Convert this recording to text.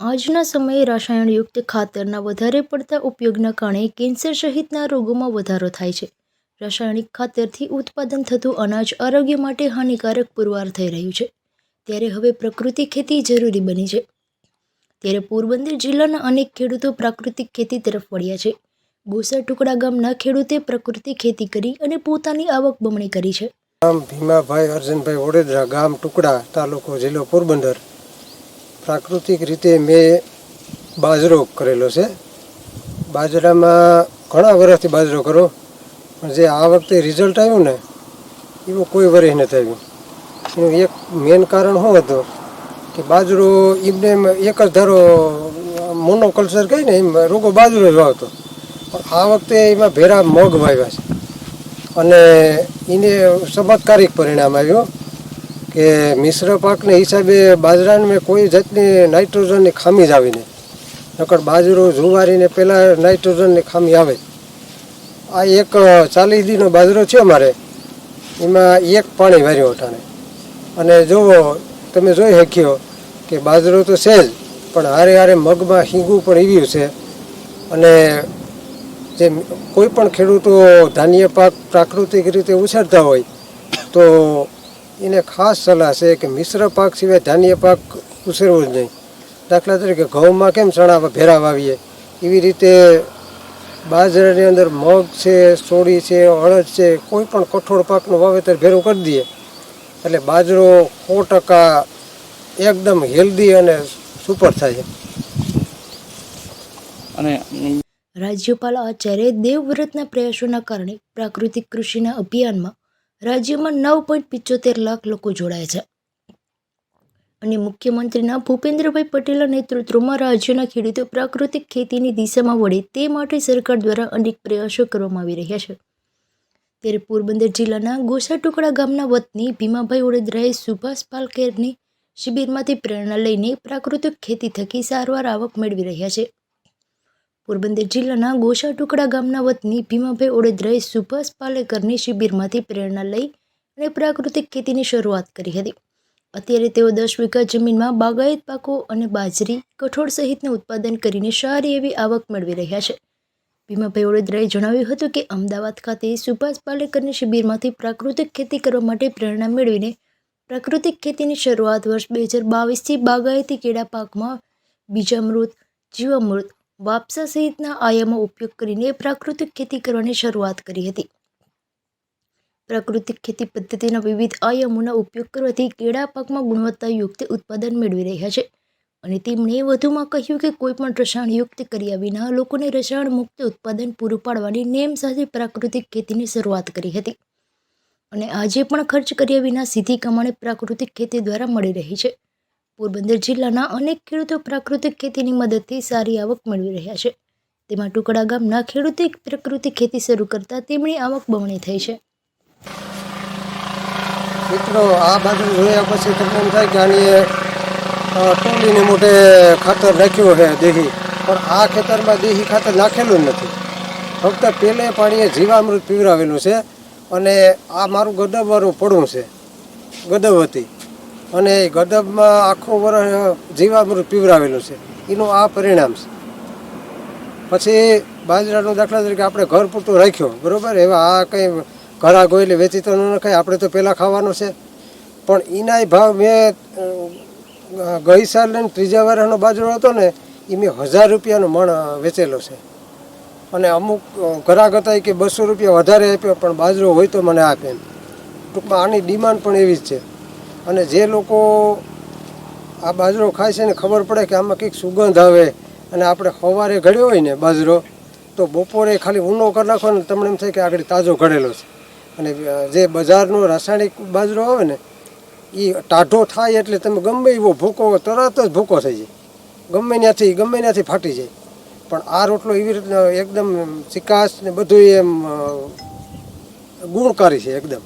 આજના સમયે રસાયણયુક્ત ખાતરના વધારે પડતા ઉપયોગના કારણે કેન્સર સહિતના રોગોમાં વધારો થાય છે. રાસાયણિક ખાતરથી ઉત્પાદન થતું અનાજ આરોગ્ય માટે હાનિકારક પુરવાર થઈ રહ્યું છે. ત્યારે હવે પ્રાકૃતિક ખેતી જરૂરી બની છે. ત્યારે પોરબંદર જિલ્લાના અનેક ખેડૂતો પ્રાકૃતિક ખેતી તરફ વળ્યા છે. ગોસા ટુકડા ગામના ખેડૂતે પ્રાકૃતિક ખેતી કરી અને પોતાની આવક બમણી કરી છે. ગામ ભીમાભાઈ અર્જનભાઈ વડોદરા, ગામ ટુકડા, તાલુકો જિલ્લો પોરબંદર. પ્રાકૃતિક રીતે મેં બાજરો કરેલો છે. બાજરામાં ઘણા વર્ષથી બાજરો કરો, પણ જે આ વખતે રિઝલ્ટ આવ્યું ને એવું કોઈ વર્ષ નથી આવ્યું. એનું એક મેઇન કારણ શું હતું કે બાજરો એમને એક જ ધારો મોનોકલ્ચર કહી ને એમ રોગો બાજરો જ વાવતો, પણ આ વખતે એમાં ભેરા મગ વાવ્યા છે અને એને ચમત્કારિક પરિણામ આવ્યું કે મિશ્ર પાકને હિસાબે બાજરાને મેં કોઈ જાતની નાઇટ્રોજનની ખામી જ આવી નહીં. નકર બાજરો જુવારીને પહેલાં નાઇટ્રોજનની ખામી આવે. આ એક 40 દીનો બાજરો છે અમારે, એમાં એક પાણી વાર્યું અટાણે. અને જુઓ તમે જોઈ શક્યો કે બાજરો તો છે જ, પણ હારે હારે મગમાં હિંગું પણ આવ્યું છે. અને જે કોઈ પણ ખેડૂતો ધાન્ય પાક પ્રાકૃતિક રીતે ઉછેરતા હોય તો એને ખાસ સલાહ છે કે મિશ્ર પાક સિવાય ધાન્ય પાક ઉછેરવો જ નહીં. દાખલા તરીકે ઘઉંમાં કેમ ચણા ભેરા વાવીએ, એવી રીતે બાજરાની અંદર મગ છે, સોડી છે, અડદ છે, કોઈ પણ કઠોળ પાકનું વાવેતર ભેરું કરી દઈએ એટલે બાજરો 100% એકદમ હેલ્ધી અને સુપર થાય. અને રાજ્યપાલ આચાર્ય દેવવ્રતના પ્રયાસોના કારણે પ્રાકૃતિક કૃષિના અભિયાનમાં રાજ્યમાં 9.75 લાખ લોકો જોડાયા છે. અને મુખ્યમંત્રીના ભૂપેન્દ્રભાઈ પટેલના નેતૃત્વમાં રાજ્યના ખેડૂતો પ્રાકૃતિક ખેતીની દિશામાં વળે તે માટે સરકાર દ્વારા અનેક પ્રયાસો કરવામાં આવી રહ્યા છે. ત્યારે પોરબંદર જિલ્લાના ગોસા ટુકડા ગામના વતની ભીમાભાઈ વડોદરાએ સુભાષ પાલેકરની શિબિરમાંથી પ્રેરણા લઈને પ્રાકૃતિક ખેતી થકી સારવાર આવક મેળવી રહ્યા છે. પોરબંદર જિલ્લાના ગોસા ટુકડા ગામના વતની ભીમાભાઈ વડોદરાએ સુભાષ પાલેકરની શિબિરમાંથી પ્રેરણા લઈ અને પ્રાકૃતિક ખેતીની શરૂઆત કરી હતી. અત્યારે તેઓ 10 વીઘા જમીનમાં બાગાયત પાકો અને બાજરી, કઠોળ સહિતનું ઉત્પાદન કરીને સારી એવી આવક મેળવી રહ્યા છે. ભીમાભાઈ વડોદરાએ જણાવ્યું હતું કે અમદાવાદ ખાતે સુભાષ પાલેકરની શિબિરમાંથી પ્રાકૃતિક ખેતી કરવા માટે પ્રેરણા મેળવીને પ્રાકૃતિક ખેતીની શરૂઆત વર્ષ 2022થી બાગાયતી કેળા પાકમાં બીજામૃત, જીવામૃત, વાપસા સહિતના આયામો ઉપયોગ કરીને પ્રાકૃતિક ખેતી કરવાની શરૂઆત કરી હતી. પ્રાકૃતિક ખેતી પદ્ધતિના વિવિધ આયામોના ઉપયોગ કરવાથી કેળા પાકમાં ગુણવત્તાયુક્ત ઉત્પાદન મેળવી રહ્યા છે. અને તેમણે વધુમાં કહ્યું કે કોઈપણ રસાયણયુક્ત કર્યા વિના લોકોને રસાયણ મુક્ત ઉત્પાદન પૂરું પાડવાની નેમ સાથે પ્રાકૃતિક ખેતીની શરૂઆત કરી હતી. અને આજે પણ ખર્ચ કર્યા વિના સીધી કમાણી પ્રાકૃતિક ખેતી દ્વારા મળી રહી છે. પોરબંદર જિલ્લાના અનેક ખેડૂતો પ્રાકૃતિક ખેતીની મદદથી સારી આવક મેળવી રહ્યા છે. તેમાં ટુકડા ગામના ખેડૂતે પ્રાકૃતિક ખેતી શરૂ કરતા તેમની આવક બમણી થઈ છે. મિત્રો, આ બાજુ જોયા પછી તમને એમ થાય કે આની ટોલીને મોટે ખાતર નાખ્યું છે દેહી, પણ આ ખેતરમાં દેહી ખાતર નાખેલું જ નથી. ફક્ત પહેલે પાણીએ જીવામૃત પીવરાવેલું છે. અને આ મારું ગદબવાળું પડું છે, ગદબ હતી, અને એ ગદબમાં આખો વર્ષ જીવામૃત પીવરાવેલું છે. એનું આ પરિણામ છે. પછી બાજરાનો દાખલા તરીકે આપણે ઘર પૂરતો રાખ્યો, બરાબર, એવા આ કંઈ ઘરા ગોઈને વેચી તો ન ખાય, આપણે તો પહેલાં ખાવાનો છે. પણ એના ભાવ મેં ગઈ સાલ લઈને ત્રીજા વર્ષનો બાજરો હતો ને એ મેં 1000 રૂપિયાનો મણ વેચેલો છે. અને અમુક ઘરાક હતા કે 200 રૂપિયા વધારે આપ્યો પણ બાજરો હોય તો મને આપે એમ. ટૂંકમાં આની ડિમાન્ડ પણ એવી જ છે. અને જે લોકો આ બાજરો ખાય છે ને ખબર પડે કે આમાં કંઈક સુગંધ આવે, અને આપણે સવારે ઘડ્યો હોય ને બાજરો તો બપોરે ખાલી ઊનો કરી નાખો ને તમને એમ થાય કે આગળ તાજો ઘડેલો છે. અને જે બજારનો રાસાયણિક બાજરો આવે ને એ ટાઢો થાય એટલે તમે ગમે એવો ભૂકો તરત જ ભૂકો થઈ જાય, ગમે ત્યાંથી ફાટી જાય. પણ આ રોટલો એવી રીતના એકદમ ચિકાસ ને બધું એમ ગુણકારી છે એકદમ.